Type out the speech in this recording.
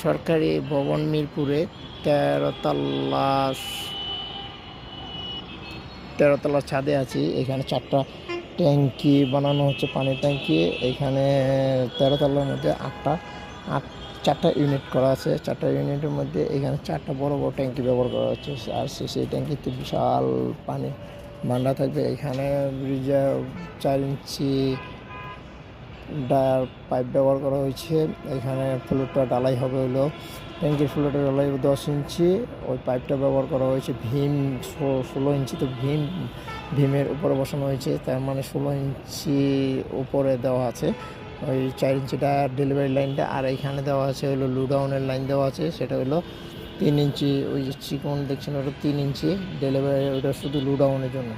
সরকারি ভবন মিরপুরে 13 তলা 13 তলার ছাদে আছি। এখানে 4টা ট্যাঙ্কি বানানো হচ্ছে, পানির ট্যাঙ্কি। এখানে 13 তলার মধ্যে 4টা ইউনিট করা আছে। 4টা ইউনিটের মধ্যে এখানে 4টা বড় বড় ট্যাঙ্কি ব্যবহার করা হচ্ছে। আর সেই ট্যাঙ্কিতে বিশাল পানি ভান্ডার থাকবে। এখানে রিজার্ভ 4 ইঞ্চি ডায়ার পাইপ ব্যবহার করা হয়েছে। এখানে ফ্লোরটা ঢালাই হবে হলো, ট্যাঙ্কির ফ্লোরটা ঢালাই 10 ইঞ্চি। ওই পাইপটা ব্যবহার করা হয়েছে। ভীম 16 ইঞ্চি, তো ভীমের উপরে বসানো হয়েছে, তার মানে 16 ইঞ্চি উপরে দেওয়া আছে ওই 4 ইঞ্চি ডায়ার ডেলিভারি লাইনটা। আর এখানে দেওয়া আছে হলো লুডাউনের লাইন দেওয়া আছে, সেটা হলো 3 ইঞ্চি। ওই যে চিকন দেখছেন ওটা 3 ইঞ্চি ডেলিভারি, ওটা শুধু লুডাউনের জন্য।